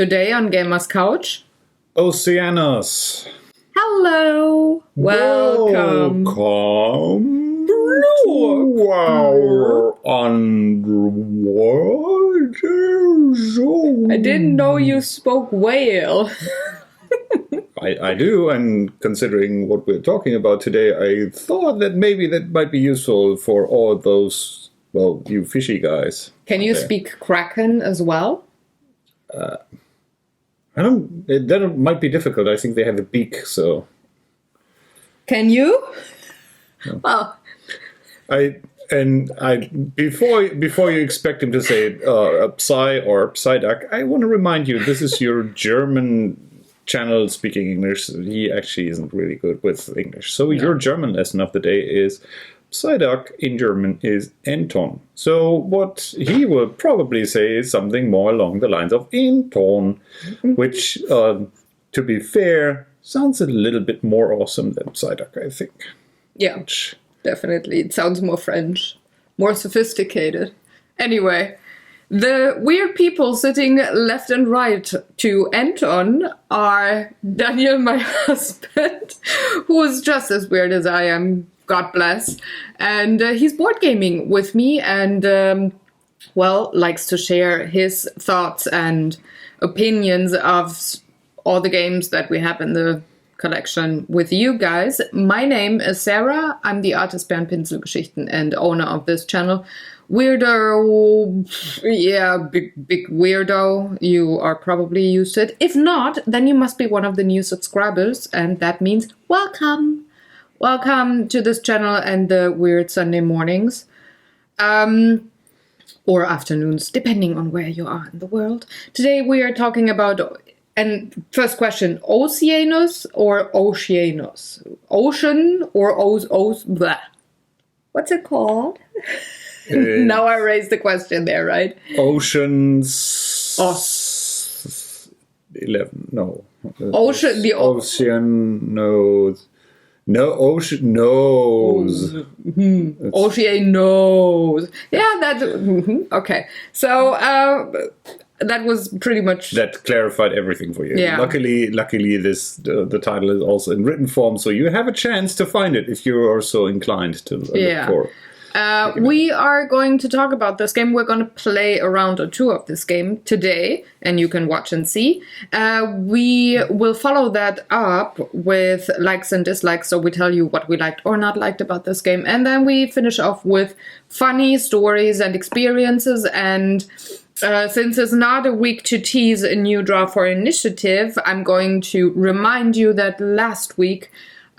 Today on Gamers Couch, Oceanos. Hello, welcome to our underwater zone. I didn't know you spoke whale. I do, and considering what we're talking about today, I thought that maybe that might be useful for all those, well, you fishy guys. Can you speak Kraken as well? That might be difficult. I think they have a beak, so. Can you? No. Well, before you expect him to say Psy or Psyduck, I want to remind you this is your German channel speaking English. He actually isn't really good with English. So your German lesson of the day is Psyduck in German is Anton. So what he will probably say is something more along the lines of Anton, which, to be fair, sounds a little bit more awesome than Psyduck, I think. Yeah, definitely. It sounds more French, more sophisticated. Anyway, the weird people sitting left and right to Anton are Daniel, my husband, who is just as weird as I am, God bless. And he's board gaming with me and, likes to share his thoughts and opinions of all the games that we have in the collection with you guys. My name is Sarah. I'm the artist behind Pinselgeschichten and owner of this channel. Weirdo, yeah, big weirdo. You are probably used to it. If not, then you must be one of the new subscribers, and that means welcome. Welcome to this channel and the weird Sunday mornings. Or afternoons, depending on where you are in the world. Today we are talking about, and first question, Oceanos or Oceanos? Ocean or blah. What's it called? Now I raised the question there, right? Oceans. 11. No. Ocean. The ocean knows. No, ocean knows. Ocean knows. Yeah, that. Okay. So that was pretty much. That clarified everything for you. Yeah. Luckily, the title is also in written form, so you have a chance to find it if you are so inclined to look for it. We are going to talk about this game. We're going to play a round or two of this game today, and you can watch and see. We will follow that up with likes and dislikes, so we tell you what we liked or not liked about this game. And then we finish off with funny stories and experiences. And since it's not a week to tease a new draw for initiative, I'm going to remind you that last week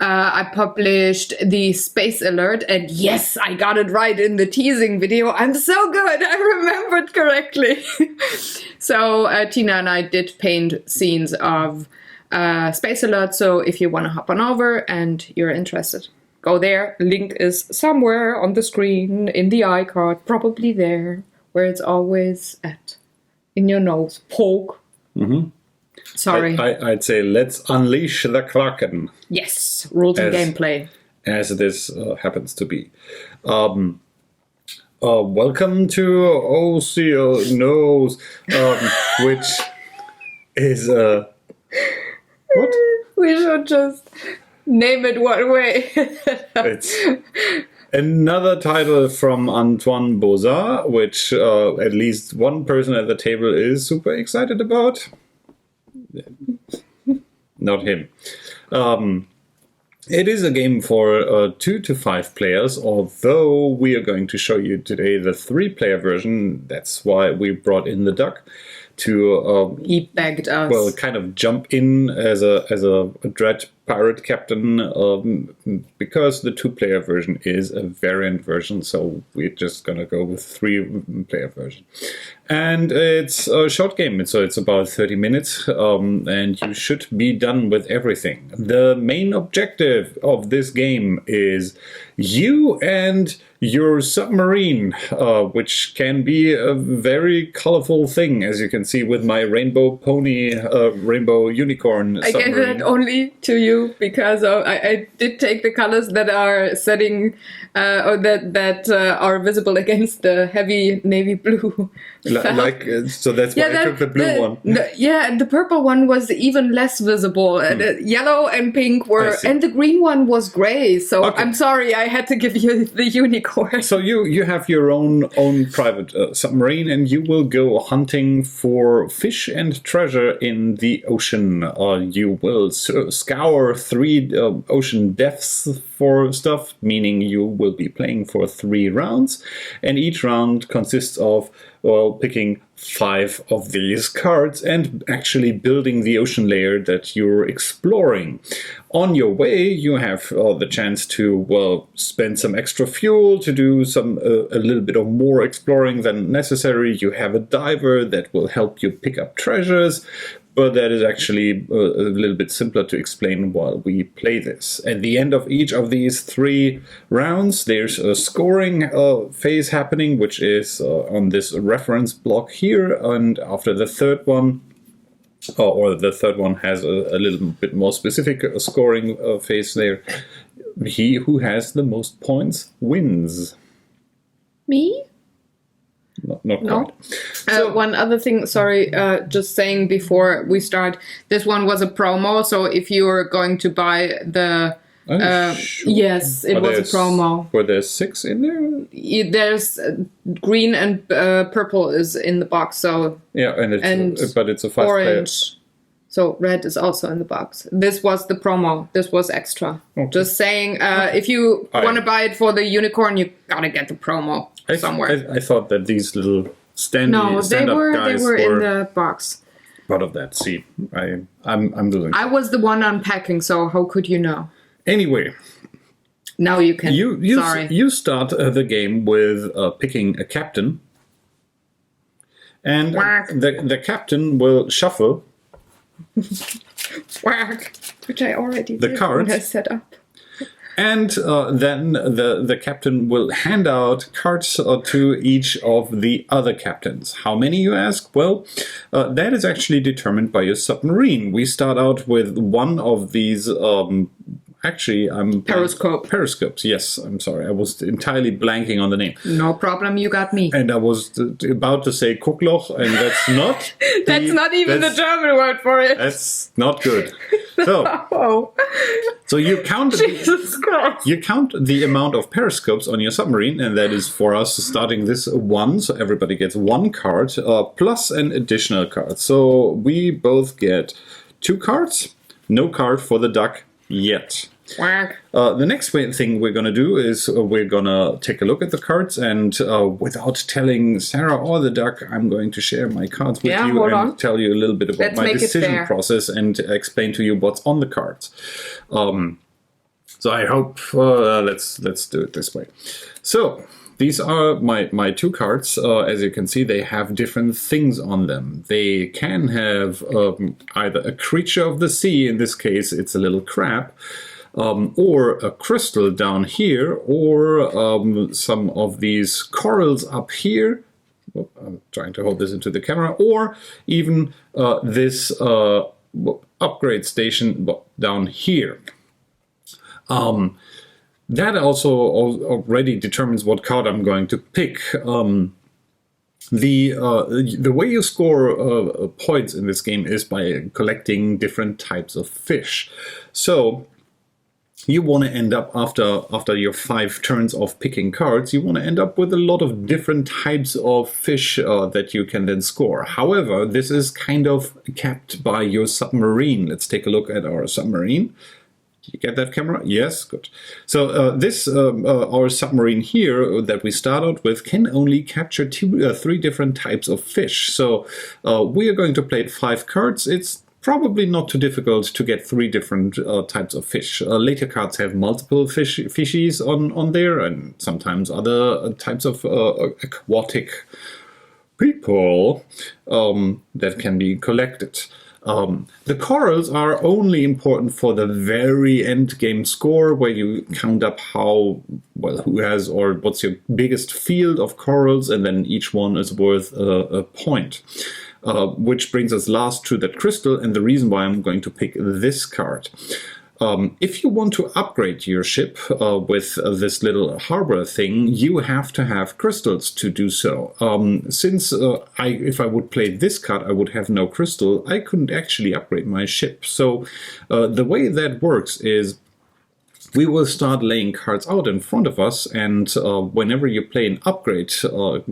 I published the Space Alert, and yes, I got it right in the teasing video. I'm so good, I remembered correctly. So Tina and I did paint scenes of Space Alert, so if you want to hop on over and you're interested, go there. Link is somewhere on the screen, in the iCard, probably there, where it's always at. In your nose. Poke. Mm-hmm. Sorry. I'd say let's unleash the Kraken. Yes, rules and gameplay. As this happens to be. Welcome to Oceanos, which is what? We should just name it one way. It's another title from Antoine Bozard, which at least one person at the table is super excited about. Not him. It is a game for 2 to 5 players, although we are going to show you today the 3-player version. That's why we brought in the duck to he begged us. Well, kind of jump in as a dread pirate captain, because the 2-player version is a variant version, so we're just gonna go with 3-player version. And it's a short game, so it's about 30 minutes, and you should be done with everything. The main objective of this game is you and your submarine, which can be a very colorful thing, as you can see with my rainbow pony, rainbow unicorn I submarine. gave it only to you because I did take the colors that are setting or that are visible against the heavy navy blue. So that's why I took the blue one. The purple one was even less visible. The yellow and pink were, and the green one was gray. So I'm sorry, I had to give you the unicorn. So you have your own private submarine, and you will go hunting for fish and treasure in the ocean. You will scour 3 ocean depths for stuff, meaning you will be playing for 3 rounds, and each round consists of picking 5 of these cards and actually building the ocean layer that you're exploring. On your way, you have the chance to, spend some extra fuel to do a little bit of more exploring than necessary. You have a diver that will help you pick up treasures, but that is actually a little bit simpler to explain while we play this. At the end of each of these 3 rounds, there's a scoring phase happening, which is on this reference block here, and after the third one, or the third one has a little bit more specific scoring phase there, he who has the most points wins. Me? Not quite. So, one other thing, sorry, just saying before we start, this one was a promo, so if you're going to buy the... Sure. Yes, it was a promo. Were there 6 in there? There's green and purple is in the box, so... Yeah, but it's a 5 orange. So red is also in the box. This was the promo. This was extra. Okay. Just saying, if you want to buy it for the unicorn, you gotta get the promo somewhere. I thought that these little stand-up guys they were in the box. Part of that. See, I'm doing. I was the one unpacking, so how could you know? Anyway. Now you can. Sorry. You start the game with picking a captain. And the captain will shuffle... Which I already did cards. When I set up. And then the captain will hand out cards to each of the other captains. How many, you ask? Well, that is actually determined by your submarine. We start out with one of these... Periscopes, yes. I'm sorry. I was entirely blanking on the name. No problem, you got me. And I was about to say Guckloch, and that's not... That's not even the German word for it. That's not good. So you count... Jesus Christ. You count the amount of periscopes on your submarine, and that is for us starting this 1, so everybody gets 1 card, plus an additional card. So we both get 2 cards, no card for the duck yet. The next thing we're going to do is we're going to take a look at the cards, and without telling Sarah or the duck, I'm going to share my cards with you and tell you a little bit about my decision process and explain to you what's on the cards. So I hope let's do it this way. So these are my 2 cards. As you can see, they have different things on them. They can have either a creature of the sea, in this case it's a little crab, or a crystal down here, or some of these corals up here. I'm trying to hold this into the camera, or even this upgrade station down here. That also already determines what card I'm going to pick. The way you score points in this game is by collecting different types of fish. So you want to end up, after your 5 turns of picking cards, you want to end up with a lot of different types of fish that you can then score. However, this is kind of capped by your submarine. Let's take a look at our submarine. You get that, camera? Yes, good. So our submarine here that we start out with can only capture 3 different types of fish. So we are going to play 5 cards. It's probably not too difficult to get 3 different types of fish. Later cards have multiple fishies on there, and sometimes other types of aquatic people that can be collected. The corals are only important for the very end game score, where you count up who has or what's your biggest field of corals, and then each one is worth a point. Which brings us last to that crystal, and the reason why I'm going to pick this card. If you want to upgrade your ship with this little harbor thing, you have to have crystals to do so. Since if I would play this card, I would have no crystal, I couldn't actually upgrade my ship. So the way that works is we will start laying cards out in front of us, and whenever you play an upgrade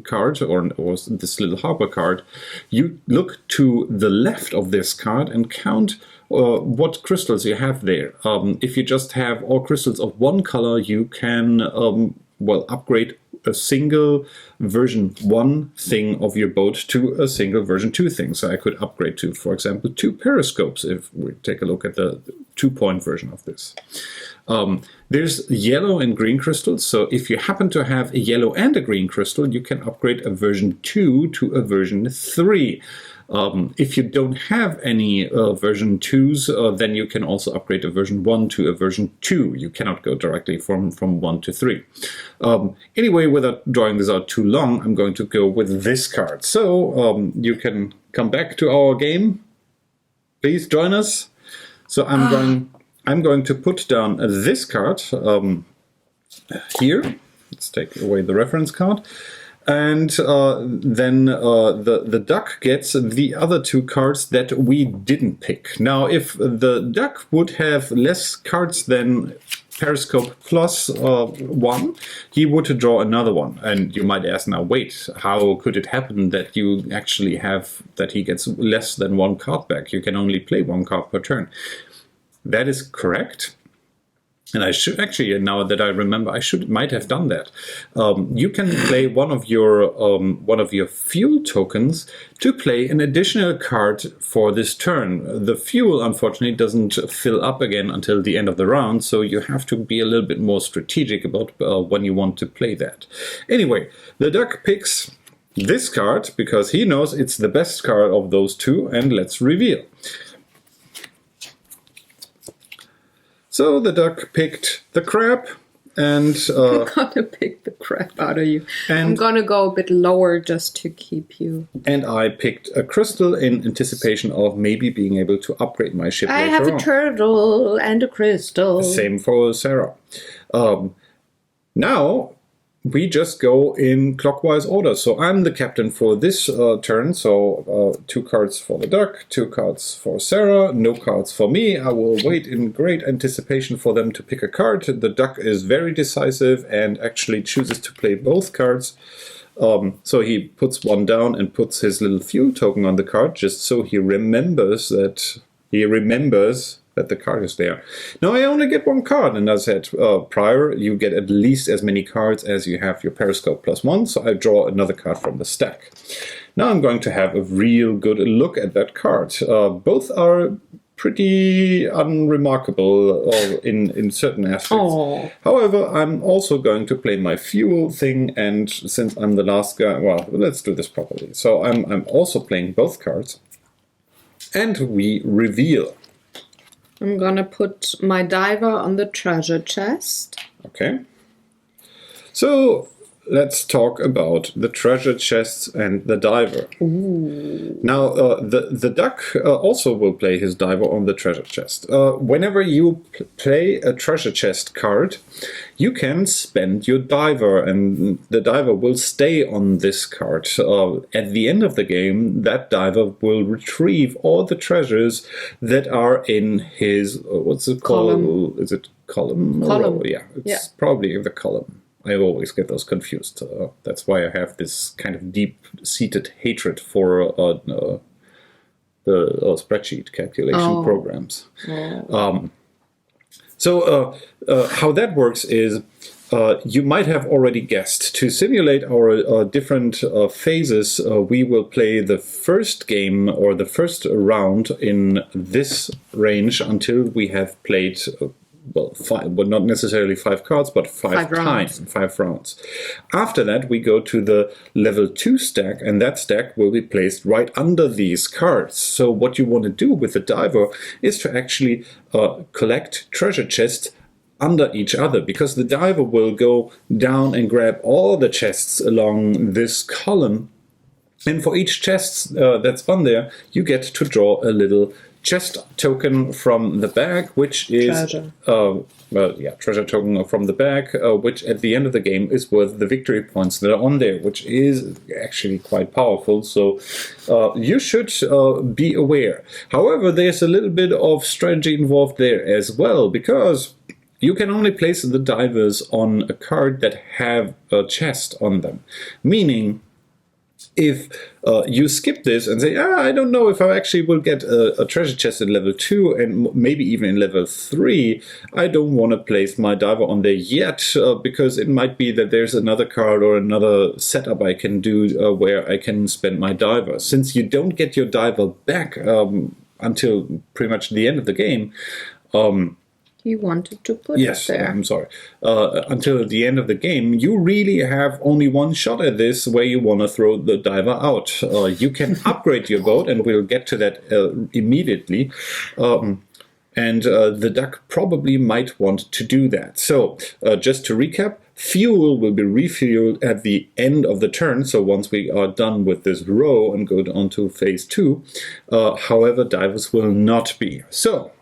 card or this little harbor card, you look to the left of this card and count what crystals you have there. If you just have all crystals of one color, you can upgrade a single version 1 thing of your boat to a single version 2 thing. So I could upgrade to, for example, 2 periscopes if we take a look at the 2-point version of this. There's yellow and green crystals, so if you happen to have a yellow and a green crystal, you can upgrade a version 2 to a version 3. If you don't have any version 2s, then you can also upgrade a version 1 to a version 2. You cannot go directly from 1 to 3. Anyway, without drawing this out too long, I'm going to go with this card. So you can come back to our game. Please join us. So I'm going to put down this card here. Let's take away the reference card. And then the duck gets the other 2 cards that we didn't pick. Now, if the duck would have less cards than Periscope plus 1, he would draw another one. And you might ask now, wait, how could it happen that you actually have that he gets less than 1 card back? You can only play 1 card per turn. That is correct. And I should actually, now that I remember, might have done that. You can play one of your fuel tokens to play an additional card for this turn. The fuel, unfortunately, doesn't fill up again until the end of the round, so you have to be a little bit more strategic about when you want to play that. Anyway, the duck picks this card because he knows it's the best card of those 2, and let's reveal. So the duck picked the crab, and I'm gonna pick the crap out of you. I'm gonna go a bit lower just to keep you. And I picked a crystal in anticipation of maybe being able to upgrade my ship later on. I have a turtle and a crystal. Same for Sarah. Now we just go in clockwise order. So I'm the captain for this turn. So 2 cards for the duck, 2 cards for Sarah, no cards for me. I will wait in great anticipation for them to pick a card. The duck is very decisive and actually chooses to play both cards. So he puts 1 down and puts his little fuel token on the card, just so he remembers that the card is there. Now I only get 1 card, and as I said prior, you get at least as many cards as you have your Periscope plus 1, so I draw another card from the stack. Now I'm going to have a real good look at that card. Both are pretty unremarkable in certain aspects. Aww. However, I'm also going to play my fuel thing, and since I'm the last guy, well, let's do this properly. So I'm also playing both cards, and we reveal. I'm gonna put my diver on the treasure chest. Okay. So let's talk about the treasure chests and the diver. Ooh. Now, the duck also will play his diver on the treasure chest. Whenever you play a treasure chest card, you can spend your diver, and the diver will stay on this card. At the end of the game, that diver will retrieve all the treasures that are in his, what's it called? Column. Is it column? Column. Yeah, it's probably in the column. I always get those confused. That's why I have this kind of deep-seated hatred for the spreadsheet calculation programs. So how that works is you might have already guessed. To simulate our different phases, we will play the first game or the first round in this range until we have played well, five, but not necessarily 5 cards, but 5 rounds. times, 5 rounds. After that, we go to the level 2 stack, and that stack will be placed right under these cards. So what you want to do with the diver is to actually collect treasure chests under each other, because the diver will go down and grab all the chests along this column. And for each chest that's on there, you get to draw a little chest token from the bag, which is treasure token from the bag, which at the end of the game is worth the victory points that are on there, which is actually quite powerful. So you should be aware. However, there's a little bit of strategy involved there as well, because you can only place the divers on a card that have a chest on them, meaning if you skip this and say, I don't know if I actually will get a treasure chest in level 2 and maybe even in level 3, I don't want to place my diver on there yet, because it might be that there's another card or another setup I can do where I can spend my diver. Since you don't get your diver back until pretty much the end of the game, you wanted to put it there. I'm sorry. Until the end of the game, you really have only one shot at this where you want to throw the diver out. You can upgrade your boat, and we'll get to that immediately. And the duck probably might want to do that. So, just to recap, fuel will be refueled at the end of the turn, so once we are done with this row and go on to phase 2. However, divers will not be. So,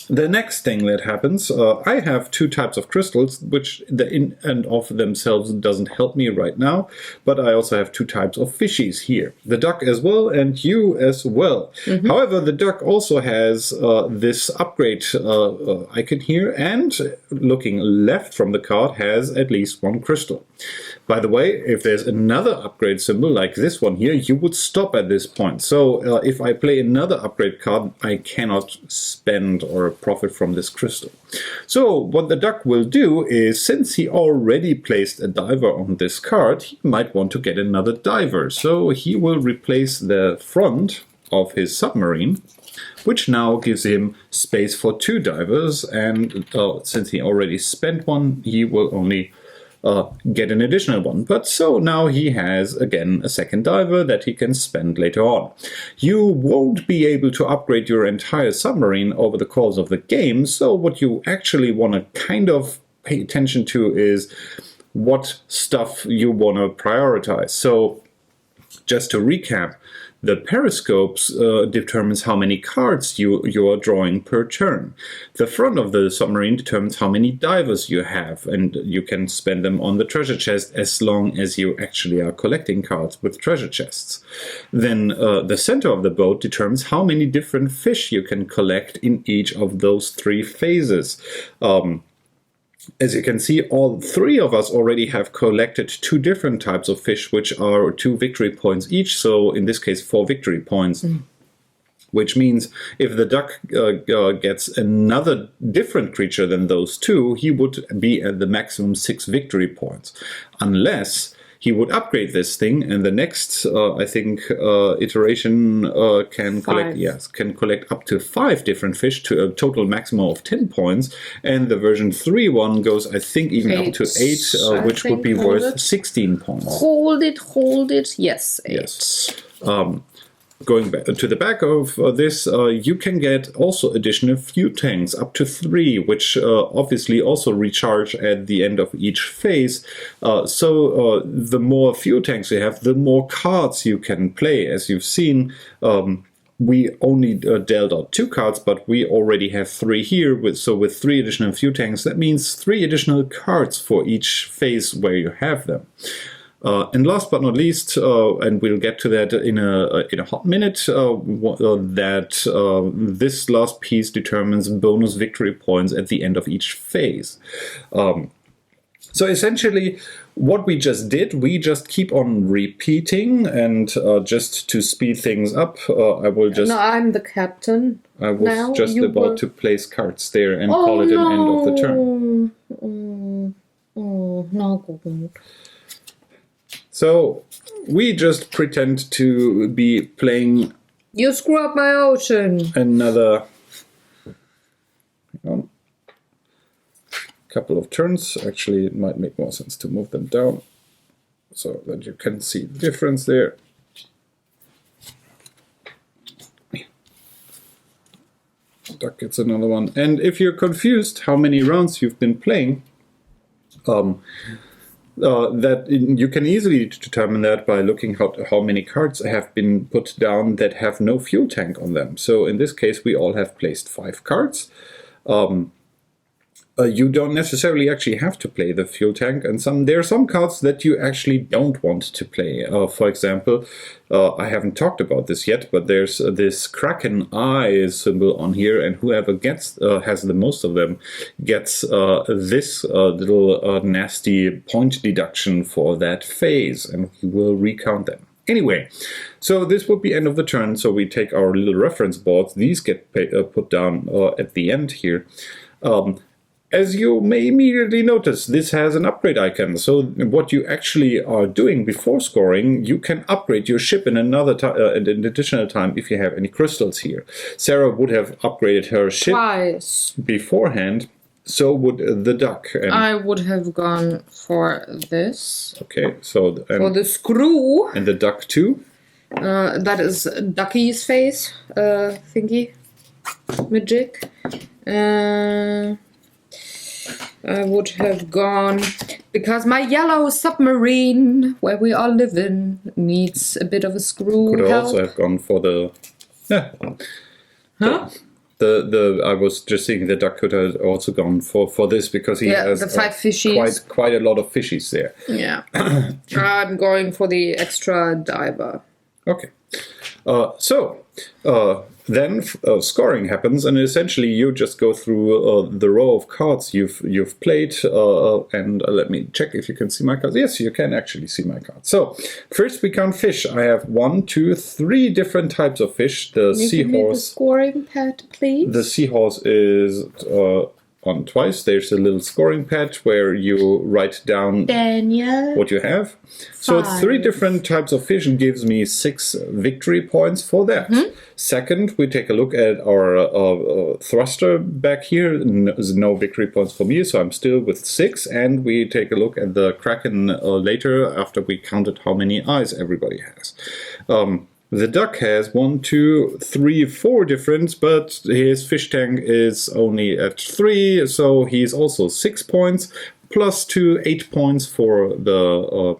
the next thing that happens, I have 2 types of crystals, which in and of themselves doesn't help me right now, but I also have 2 types of fishies here. The duck as well, and you as well. Mm-hmm. However, the duck also has this upgrade icon here, and looking left from the card has at least 1 crystal. By the way, if there's another upgrade symbol like this one here, you would stop at this point. So if I play another upgrade card, I cannot spend or profit from this crystal. So what the duck will do is, since he already placed a diver on this card, he might want to get another diver. So he will replace the front of his submarine, which now gives him space for 2 divers. And since he already spent one, he will only get an additional one. But so now he has again a second diver that he can spend later on. You won't be able to upgrade your entire submarine over the course of the game, so what you actually want to kind of pay attention to is what stuff you want to prioritize. So just to recap, the periscopes determines how many cards you are drawing per turn. The front of the submarine determines how many divers you have, and you can spend them on the treasure chest as long as you actually are collecting cards with treasure chests. Then the center of the boat determines how many different fish you can collect in each of those 3 phases. As you can see, all 3 of us already have collected 2 different types of fish, which are 2 victory points each. So in this case, 4 victory points. Which means if the duck gets another different creature than those 2, he would be at the maximum 6 victory points. Unless he would upgrade this thing, and the next, iteration can collect up to 5 different fish to a total maximum of 10 points. And the version 3 one goes, I think, even 8, up to 8, which would be worth 16 points. Hold it. Yes, 8. Yes. Going back to the back of this, you can get also additional fuel tanks, up to 3, which obviously also recharge at the end of each phase. So the more fuel tanks you have, the more cards you can play. As you've seen, we only dealt out 2 cards, but we already have 3 here. With 3 additional fuel tanks, that means 3 additional cards for each phase where you have them. And last but not least, and we'll get to that in a hot minute, this last piece determines bonus victory points at the end of each phase. So essentially, what we just did, we just keep on repeating, and just to speed things up, I will just... No, I'm the captain. I was now just about to place cards there and call it an end of the turn. No. So, we just pretend to be playing... You screw up my ocean! Another... Hang on. couple of turns. Actually, it might make more sense to move them down so that you can see the difference there. Duck gets another one. And if you're confused how many rounds you've been playing, that you can easily determine that by looking how many cards have been put down that have no fuel tank on them. So in this case, we all have placed 5 cards. You don't necessarily actually have to play the fuel tank, and there are some cards that you actually don't want to play. For example, I haven't talked about this yet, but there's this Kraken eye symbol on here, and whoever has the most of them gets this little nasty point deduction for that phase, and we will recount them. Anyway, so this would be end of the turn, so we take our little reference boards. These get put down at the end here. As you may immediately notice, this has an upgrade icon. So what you actually are doing before scoring, you can upgrade your ship in an additional time if you have any crystals here. Sarah would have upgraded her ship twice beforehand. So would the duck. And I would have gone for this. Okay, so for the screw. And the duck too. That is Ducky's face thingy, magic. I would have gone because my yellow submarine, where we all live in, needs a bit of a screw. Could help. also have gone for the. Yeah. Huh? I was just thinking the duck could have also gone for this because he has the 5 fishies. Quite a lot of fishies there. Yeah. I'm going for the extra diver. Okay. Then scoring happens, and essentially you just go through the row of cards you've played, and let me check if you can see my cards. Yes, you can actually see my cards. So first we count fish. I have 1, 2, 3 different types of fish. The seahorse. The scoring pad, please. The seahorse is on twice. There's a little scoring pad where you write down what you have. So 3 different types of fish and gives me 6 victory points for that. Second, we take a look at our thruster back here. There's no victory points for me, so I'm still with 6. And we take a look at the Kraken later after we counted how many eyes everybody has. The duck has 1, 2, 3, 4 different, but his fish tank is only at 3, so he's also 6 points, plus 2, 8 points for the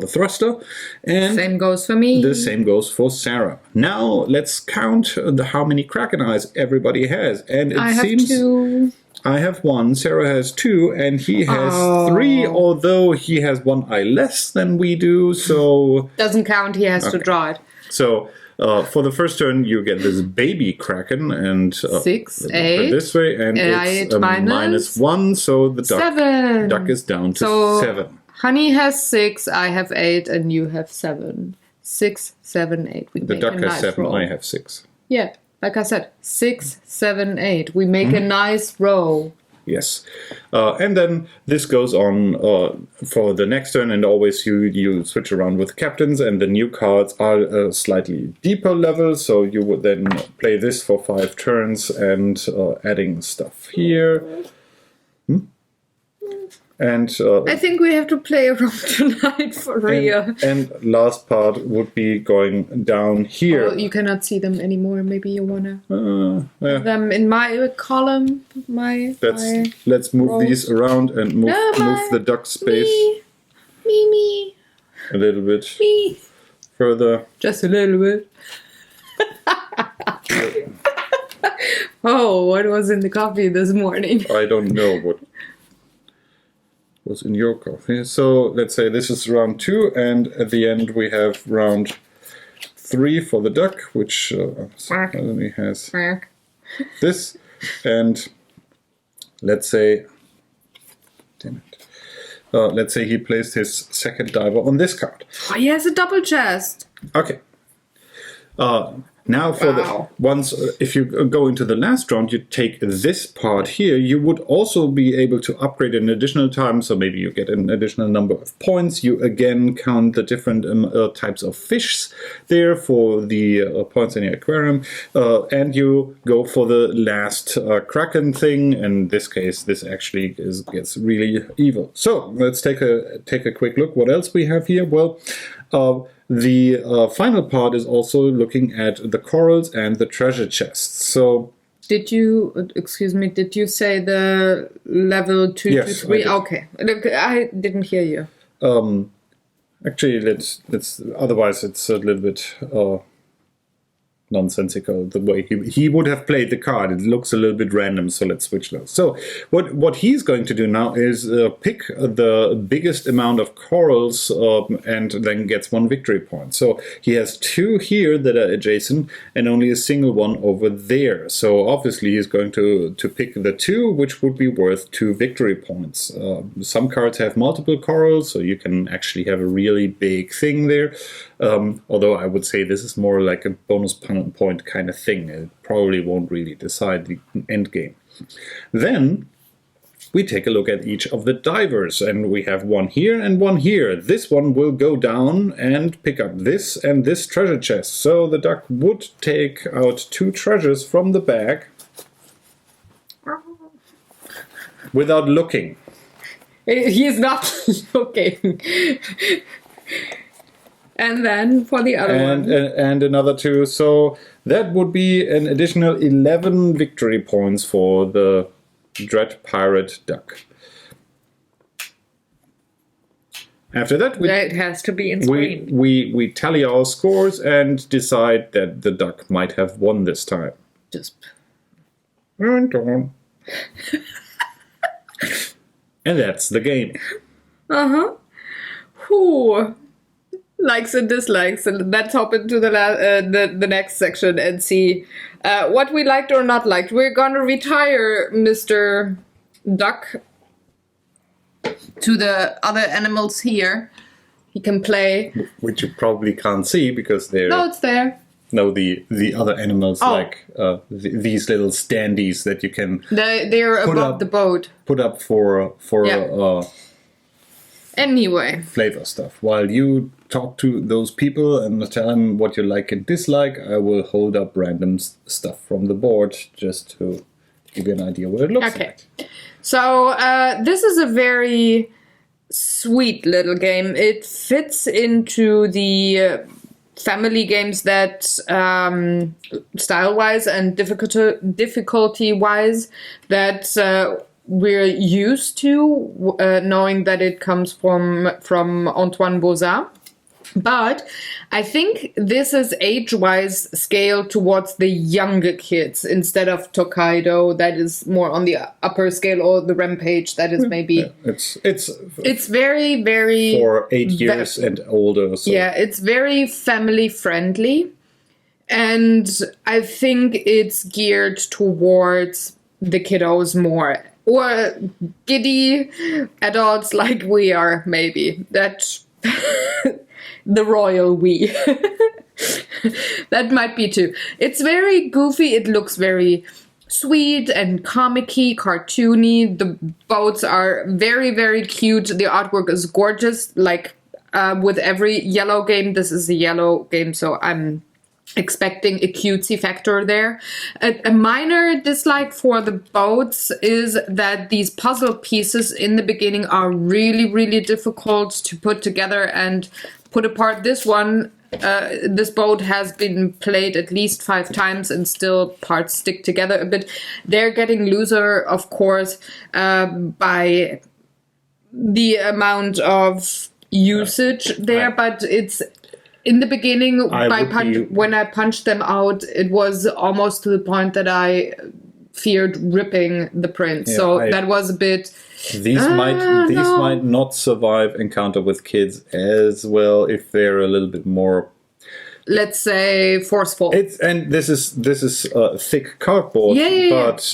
thruster. And same goes for me. The same goes for Sarah. Now let's count how many Kraken eyes everybody has, and it seems. 2. I have 1, Sarah has 2, and he has 3, although he has 1 eye less than we do, so... Doesn't count, he has to draw it. So, for the first turn, you get this baby Kraken, and... 6, 8... this way, and it's minus 1, so the duck is down to 7. Honey has 6, I have 8, and you have 7. 6, 7, 8. The duck has 7, I have 6. Yeah. Like I said, 6, 7, 8. We make a nice row. Yes. And then this goes on for the next turn, and always you switch around with captains, and the new cards are a slightly deeper level, so you would then play this for 5 turns and adding stuff here. And I think we have to play around tonight for real. And last part would be going down here. Oh, you cannot see them anymore. Maybe you wanna have them in my column. Let's move these around and move the duck space me a little bit further. Just a little bit. Oh, what was in the coffee this morning? I don't know what was in your coffee. So let's say this is round 2, and at the end we have round 3 for the duck, which only has this, and let's say, let's say he placed his second diver on this card. Oh, he has a double chest. Okay. Now for Wow. if you go into the last round, you take this part here, you would also be able to upgrade an additional time, so maybe you get an additional number of points. You again count the different types of fish there for the points in your aquarium, and you go for the last kraken thing. In this case, this actually gets really evil. So let's take a quick look. What else we have here? Well, the final part is also looking at the corals and the treasure chests. So, did you say the level 2 Yes, to 3? I did. Okay. Look, I didn't hear you. actually, let's. Otherwise, it's a little bit nonsensical the way he would have played the card. It looks a little bit random, so let's switch those. So what he's going to do now is pick the biggest amount of corals and then gets 1 victory point. So he has 2 here that are adjacent and only a single one over there. So obviously he's going to pick the 2, which would be worth 2 victory points. Some cards have multiple corals, so you can actually have a really big thing there. Although I would say this is more like a bonus point kind of thing. It probably won't really decide the end game. Then we take a look at each of the divers, and we have 1 here and 1 here. This one will go down and pick up this and this treasure chest. So the duck would take out 2 treasures from the bag without looking. He's not looking. And then for the other one. And another 2. So that would be an additional 11 victory points for the Dread Pirate Duck. After that, That has to be in screen. we tally our scores and decide that the duck might have won this time. Just And that's the game. who likes and dislikes, and let's hop into the next section and see what we liked or not liked. We're gonna retire Mr. Duck to the other animals here. He can play. Which you probably can't see because they're... No, it's there. No, the other animals, Oh. like these little standees that you can They're Put above up. the boat. put up for Yeah. Anyway, flavor stuff. While you talk to those people and tell them what you like and dislike, I will hold up random stuff from the board just to give you an idea what it looks okay. like. So this is a very sweet little game. It fits into the family games that style-wise and difficulty-wise that we're used to, knowing that it comes from Antoine Bozat. But I think this is age-wise scaled towards the younger kids instead of Tokaido, that is more on the upper scale, or the Rampage, that is maybe... Yeah, it's very, very... for 8 years and older. So. Yeah, it's very family-friendly. And I think it's geared towards the kiddos more. Or giddy adults like we are, maybe. That's the royal we. That might be too. It's very goofy. It looks very sweet and comic-y, cartoony. The boats are very, very cute. The artwork is gorgeous. Like with every yellow game, this is a yellow game, so I'm expecting a cutesy factor there. A minor dislike for the boats is that these puzzle pieces in the beginning are really, really difficult to put together and put apart. This one, this boat has been played at least 5 times and still parts stick together a bit. They're getting looser, of course, by the amount of usage there, but it's... In the beginning, when I punched them out, it was almost to the point that I feared ripping the print. Yeah, so that was a bit... These might not survive encounter with kids as well if they're a little bit more, let's say, forceful. This is thick cardboard, but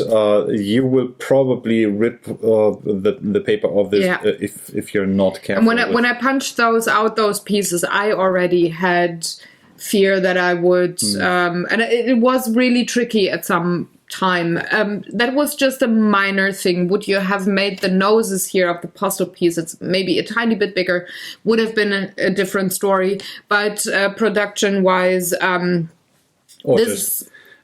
you will probably rip the paper off this if you're not careful. And when I punched those pieces, I already had fear that I would, and it was really tricky at some time. That was just a minor thing. Would you have made the noses here of the puzzle pieces maybe a tiny bit bigger? Would have been a different story. But production-wise,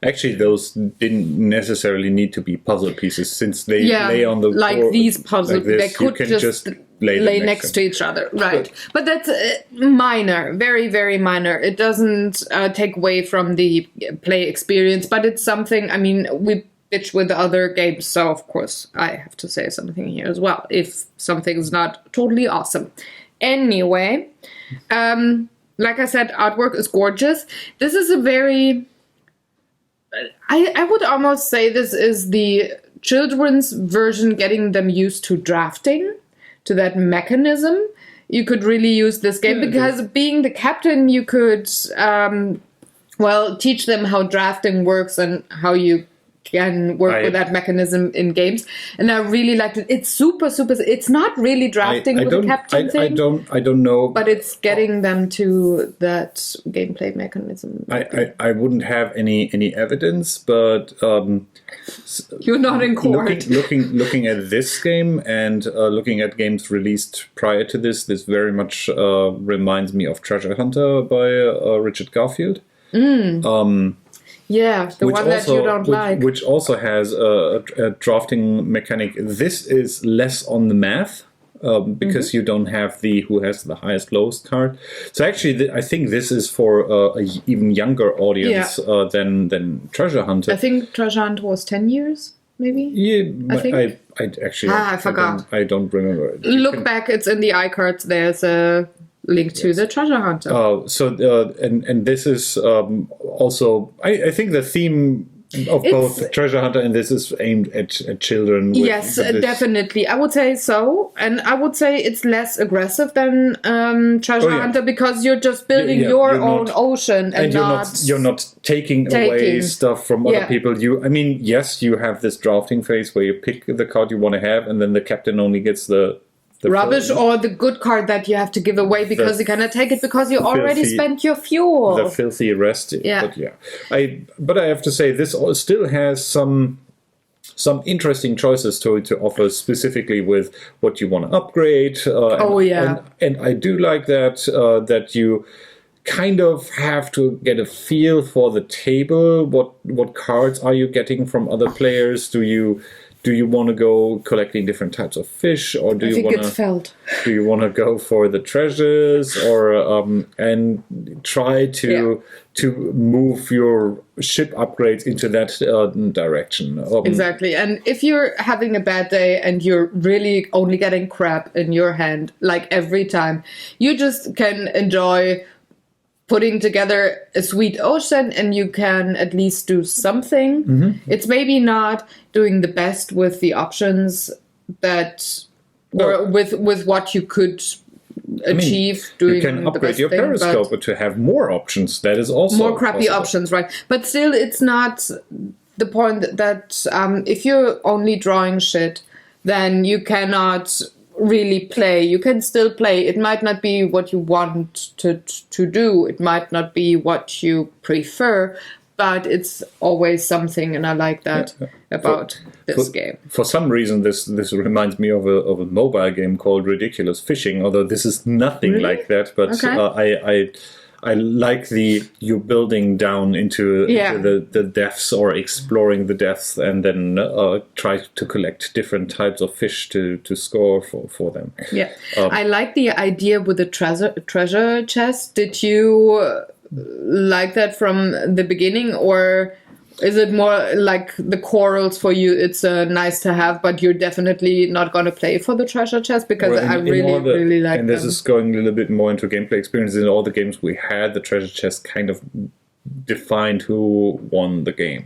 actually, those didn't necessarily need to be puzzle pieces since they lay on the like floor, these puzzles. Like this, they could just lay next to each other, right? But that's minor, very, very minor. It doesn't take away from the play experience, but it's something. I mean, we bitch with other games, so of course I have to say something here as well. If something's not totally awesome, anyway, like I said, artwork is gorgeous. This is a very I would almost say this is the children's version, getting them used to drafting, to that mechanism. You could really use this game because being the captain, you could, teach them how drafting works and how you can work with that mechanism in games. And I really liked it. It's super, it's not really drafting with the captain thing. I don't know. But it's getting them to that gameplay mechanism. I wouldn't have any evidence, but you're not in court. Looking at this game and looking at games released prior to this very much reminds me of Treasure Hunter by Richard Garfield. Yeah, the one that you don't like. Which also has a drafting mechanic. This is less on the math because you don't have the who has the highest lowest card. So actually, I think this is for a even younger audience than Treasure Hunter. I think Treasure Hunter was 10 years, maybe? Yeah, I actually... I forgot. I don't remember. Look back, it's in the iCards. There's a link to the Treasure Hunter. Oh, and this is also... I think the theme of both Treasure Hunter and this is aimed at children. Yes, definitely. I would say so. And I would say it's less aggressive than Treasure Hunter because you're just building your own ocean and you're not taking away stuff from other people. Yes, you have this drafting phase where you pick the card you want to have and then the captain only gets the rubbish or the good card that you have to give away because you cannot take it because you already spent your fuel. The filthy rest. Yeah. But I have to say this still has some interesting choices to offer specifically with what you want to upgrade. And I do like that you kind of have to get a feel for the table. What cards are you getting from other players? Do you want to go collecting different types of fish, or do you want to go for the treasures, or and try to move your ship upgrades into that direction? Exactly. And if you're having a bad day and you're really only getting crap in your hand, like every time, you just can enjoy putting together a sweet ocean and you can at least do something. Mm-hmm. It's maybe not doing the best with the options or with what you could achieve doing. You can upgrade your periscope to have more options. That is also more crappy options, right? But still, it's not the point that if you're only drawing shit, then you cannot really play. You can still play. It might not be what you want to do. It might not be what you prefer, but it's always something, and I like that about this game. For some reason, this reminds me of a mobile game called Ridiculous Fishing, although this is nothing like that, but I like you building down into the depths or exploring the depths and then try to collect different types of fish to score for them. Yeah, I like the idea with the treasure chest. Did you like that from the beginning, or is it more like the corals for you? It's nice to have, but you're definitely not going to play for the treasure chest because I really like them. And this is going a little bit more into gameplay experience. In all the games we had, the treasure chest kind of defined who won the game.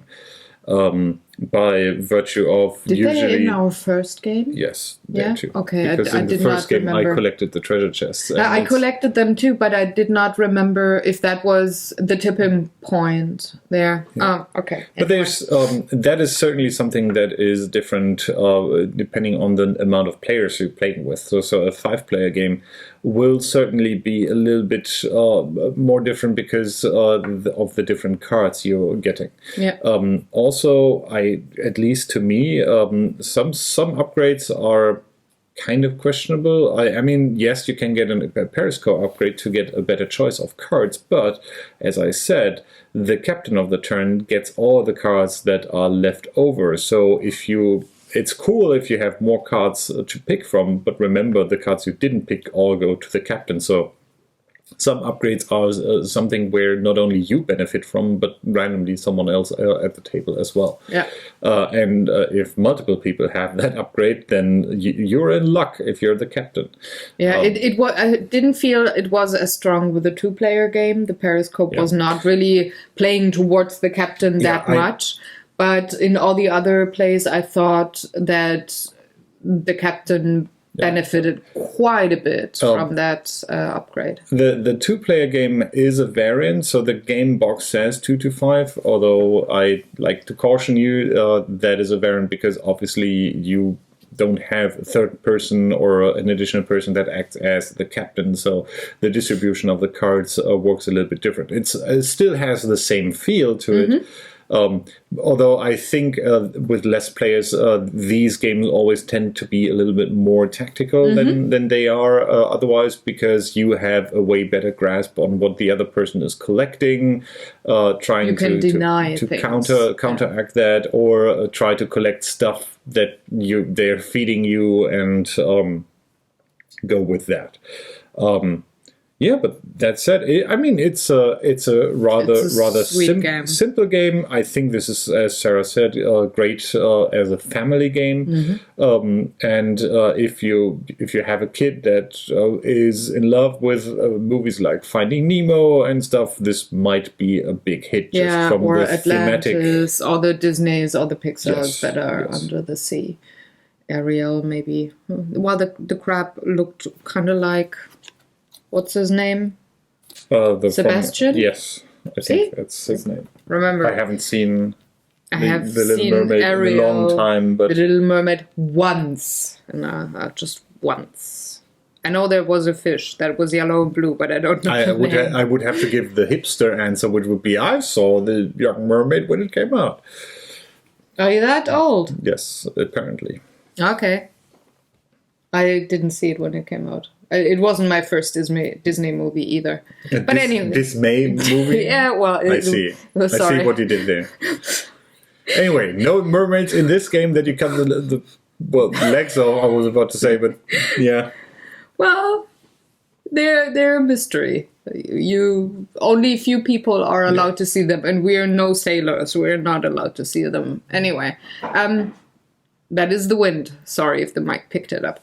by virtue of Did usually. they in our first game? Yes, Yeah? there too. Okay, Because I in the did first not game remember. I collected the treasure chests. and I it's- collected them too, but I did not remember if that was the tipping point there. Oh, okay. But there's that is certainly something that is different depending on the amount of players you're playing with. So a 5-player game will certainly be a little bit more different because of the different cards you're getting. Yeah. Also, at least to me, some upgrades are kind of questionable. I mean, yes, you can get a Periscope upgrade to get a better choice of cards, but as I said, the captain of the turn gets all the cards that are left over. So it's cool if you have more cards to pick from, but remember the cards you didn't pick all go to the captain. So some upgrades are something where not only you benefit from, but randomly someone else at the table as well. Yeah. And if multiple people have that upgrade, then you're in luck if you're the captain. Yeah, it was. I didn't feel it was as strong with the 2-player game. The Periscope was not really playing towards the captain that much. But in all the other plays, I thought that the captain benefited quite a bit from that upgrade. The 2-player game is a variant, so the game box says 2 to 5, although I like to caution you that is a variant because obviously you don't have a third person or an additional person that acts as the captain, so the distribution of the cards works a little bit different. It still has the same feel to it. Although I think with less players, these games always tend to be a little bit more tactical than they are otherwise, because you have a way better grasp on what the other person is collecting, trying to counteract that, or try to collect stuff that they're feeding you and go with that. Yeah, but that said, it's a rather simple game. I think this is, as Sarah said, great as a family game. And if you have a kid that is in love with movies like Finding Nemo and stuff, this might be a big hit. Just from or the Atlantis, thematic. or the Disneys, or the Pixars that are under the sea. Ariel, maybe. Well, the crab looked kind of like. What's his name? Sebastian? Yes, I think that's his name. Remember, I haven't seen I have the Little seen Mermaid Ariel, in a long time, but The Little Mermaid once, and just once. I know there was a fish that was yellow and blue, but I don't know the name. I would have to give the hipster answer, which would be, I saw the Young Mermaid when it came out. Are you that old? Yes, apparently. Okay. I didn't see it when it came out. It wasn't my first Disney movie either. But anyway. Disney movie? Yeah, well... I see. Sorry. I see what you did there. Anyway, no mermaids in this game that you cut the legs off, I was about to say, but yeah. Well, they're a mystery. Only few people are allowed to see them, and we're no sailors. We're not allowed to see them. Anyway, that is the wind. Sorry if the mic picked it up.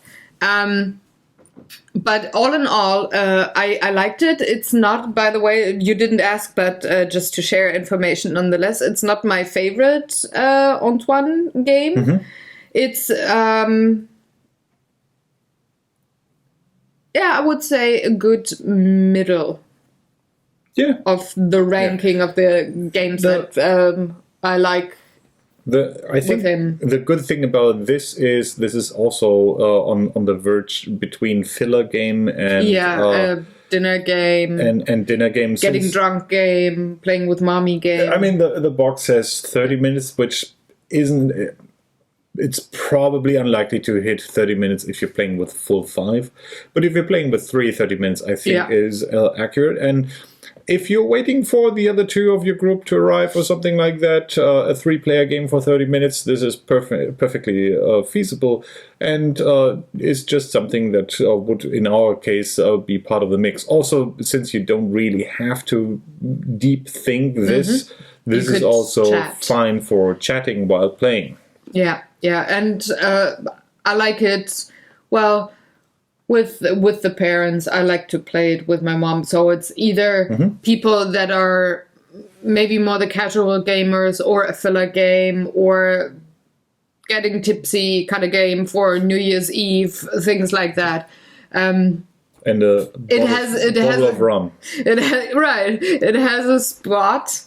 But all in all, I liked it. It's not, by the way, you didn't ask, but just to share information nonetheless, it's not my favorite Antoine game. It's, I would say a good middle of the ranking of the games that I like. I think the good thing about this is also on the verge between filler game and dinner game and dinner game, getting drunk game, playing with mommy game. I mean the box says 30 minutes, which isn't. It's probably unlikely to hit 30 minutes if you're playing with full 5, but if you're playing with 30 minutes, I think is accurate. And if you're waiting for the other 2 of your group to arrive or something like that, a 3-player game for 30 minutes, this is perfectly feasible, and is just something that would, in our case, be part of the mix. Also, since you don't really have to deep think this is also fine for chatting while playing. Yeah, and I like it, well, with the parents. I like to play it with my mom, so it's either people that are maybe more the casual gamers, or a filler game, or getting tipsy kind of game for New Year's Eve, things like that. And a bottle of rum. Right. It has a spot.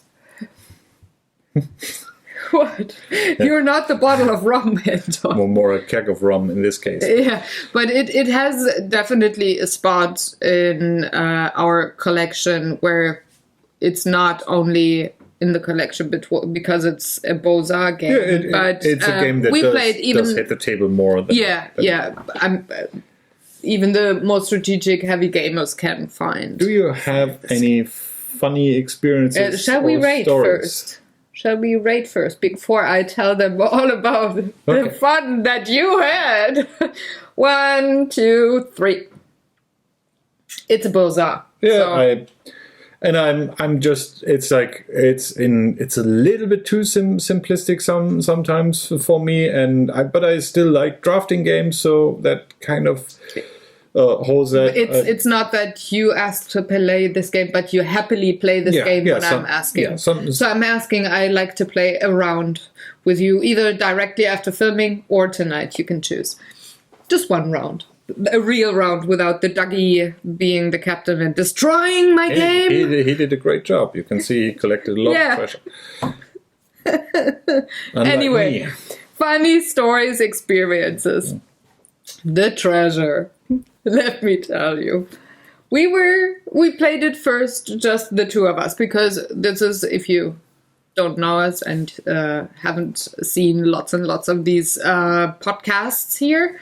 What? You're not the bottle of rum, Anton. Or more a keg of rum in this case. Yeah, but it has definitely a spot in our collection where it's not only in the collection because it's a Beaux-Arts game. But it's a game that does hit the table more. Even the most strategic heavy gamers can find. Do you have any funny experiences? Shall we rate first? Shall we rate first before I tell them all about the fun that you had? 1, 2, 3. It's a Beaux-Arts. Yeah, I'm just. It's like it's a little bit too simplistic sometimes for me, but I still like drafting games, so that kind of holds that. It's not that you asked to play this game, but you happily play this game when I'm asking. So I'm asking. I like to play a round with you, either directly after filming or tonight. You can choose just one round. A real round without the Dougie being the captain and destroying my game. He did a great job. You can see he collected a lot of treasure. Anyway, funny stories, experiences. The treasure. Let me tell you. We played it first, just the two of us, because this is, if you don't know us and haven't seen lots and lots of these podcasts here,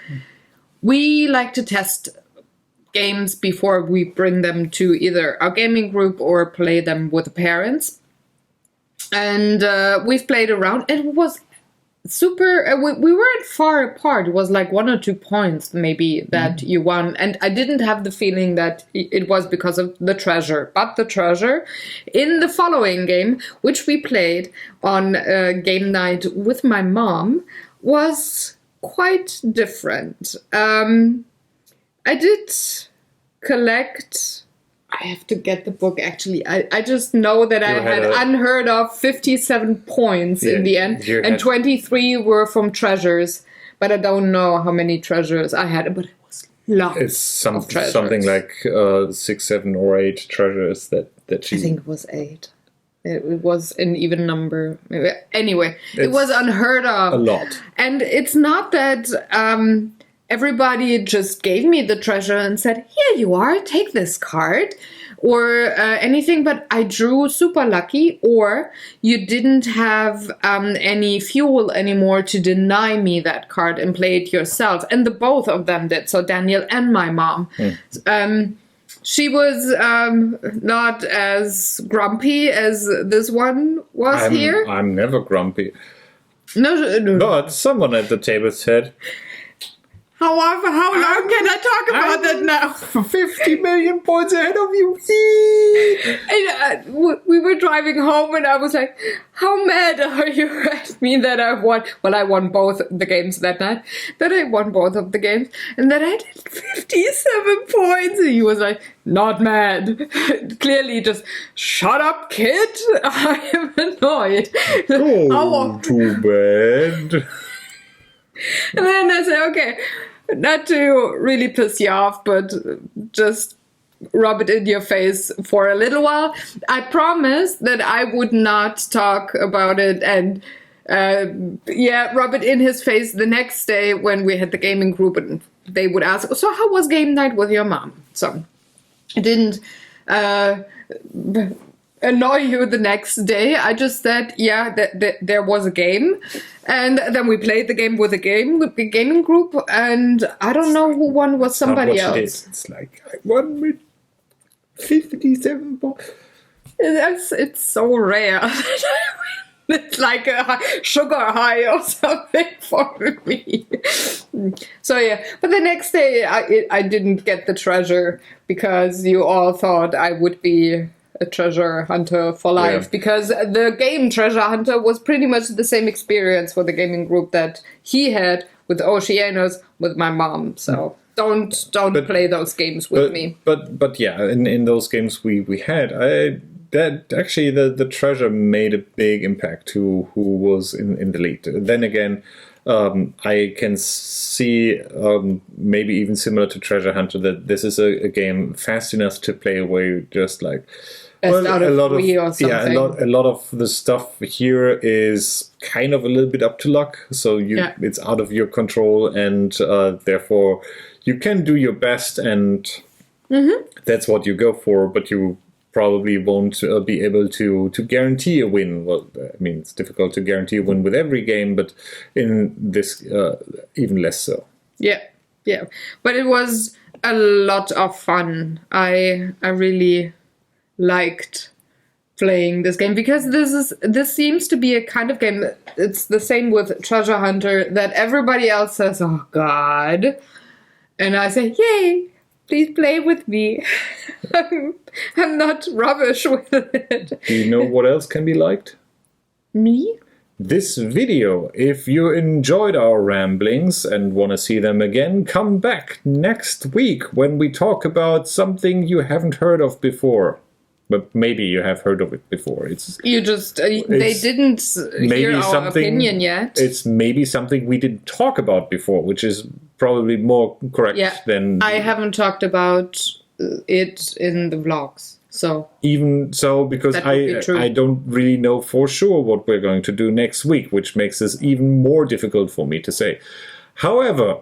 we like to test games before we bring them to either our gaming group or play them with the parents. And we've played around. It was super. We weren't far apart. It was like 1 or 2 points maybe that you won. And I didn't have the feeling that it was because of the treasure. But the treasure in the following game, which we played on game night with my mom, was quite different. I did collect. I have to get the book actually. I just know that I had unheard of 57 points in the end, and 23 were from treasures. But I don't know how many treasures I had. But it was lots. It's something like 6, 7, or 8 treasures that she. I think it was 8. It was an even number. Anyway, it was unheard of. A lot. And it's not that everybody just gave me the treasure and said, here you are, take this card, or anything, but I drew super lucky, or you didn't have any fuel anymore to deny me that card and play it yourself. And the both of them did, so Daniel and my mom. She was not as grumpy as this one was here. I'm never grumpy. No. But someone at the table said, How long can I talk about that now? 50 million points ahead of you. And, we were driving home and I was like, how mad are you at me that I won? Well, I won both the games that night. That I won both of the games. And that I did 57 points. And he was like, not mad. Clearly just, shut up, kid. I am annoyed. Oh, too bad. And then I said, okay, not to really piss you off, but just rub it in your face for a little while. I promised that I would not talk about it and rub it in his face the next day when we had the gaming group and they would ask, so how was game night with your mom? So I didn't annoy you the next day. I just said, there was a game. And then we played the game with the gaming group, and I don't know who won, was somebody else. It's like, I won with 57 points. It's so rare. It's like a sugar high or something for me. So yeah, but the next day I didn't get the treasure because you all thought I would be a treasure hunter for life, because the game Treasure Hunter was pretty much the same experience for the gaming group that he had with Oceanos with my mom. So don't play those games with me. But yeah, in those games we had, that actually the treasure made a big impact to who was in the lead. Then again, I can see maybe even similar to Treasure Hunter that this is a game fast enough to play where you just like a lot of a lot of the stuff here is kind of a little bit up to luck, so it's out of your control, and therefore you can do your best, and that's what you go for, but you probably won't be able to guarantee a win. Well, I mean, it's difficult to guarantee a win with every game, but in this, even less so. Yeah. But it was a lot of fun. I really liked playing this game because this seems to be a kind of game. It's the same with Treasure Hunter that everybody else says, "Oh God," and I say, "Yay! Please play with me." I'm not rubbish with it. Do you know what else can be liked? Me? This video. If you enjoyed our ramblings and want to see them again, come back next week when we talk about something you haven't heard of before. But maybe you have heard of it before. They didn't hear our opinion yet. It's maybe something we didn't talk about before, which is probably more correct than... I haven't talked about it in the vlogs, so... Even so, because I don't really know for sure what we're going to do next week, which makes this even more difficult for me to say. However...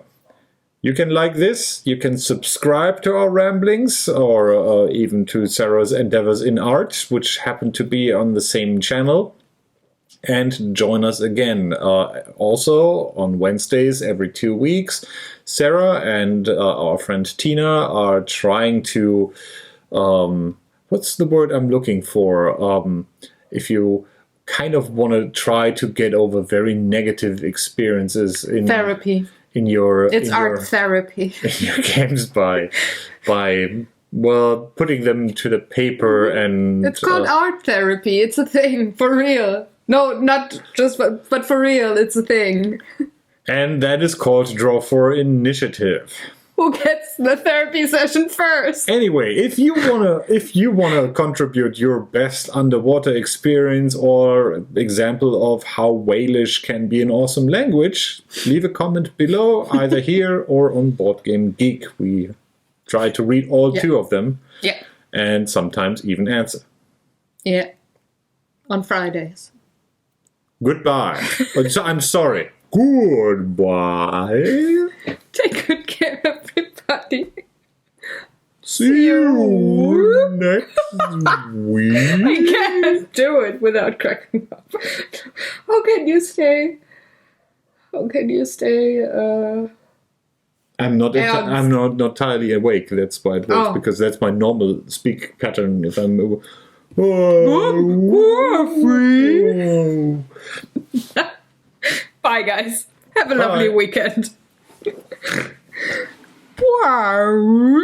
You can like this, you can subscribe to our ramblings, or even to Sarah's endeavors in art, which happen to be on the same channel, and join us again. Also, on Wednesdays every 2 weeks, Sarah and our friend Tina are trying to... what's the word I'm looking for? If you kind of want to try to get over very negative experiences in... Therapy. It's art therapy. In your games by putting them to the paper, and it's called art therapy. It's a thing for real. No, not just but for real. It's a thing. And that is called Draw for Initiative. Who gets the therapy session first? Anyway, if you wanna contribute your best underwater experience or example of how Walish can be an awesome language, leave a comment below, either here or on Board Game Geek. We try to read all 2 of them. Yeah. And sometimes even answer. Yeah. On Fridays. Goodbye. I'm sorry. Goodbye. Take good care, everybody. See you next week. I can't do it without cracking up. How can you stay? I'm not entirely awake. That's why it works, because that's my normal speak pattern. If I'm Bye, guys. Have a lovely weekend. Wow.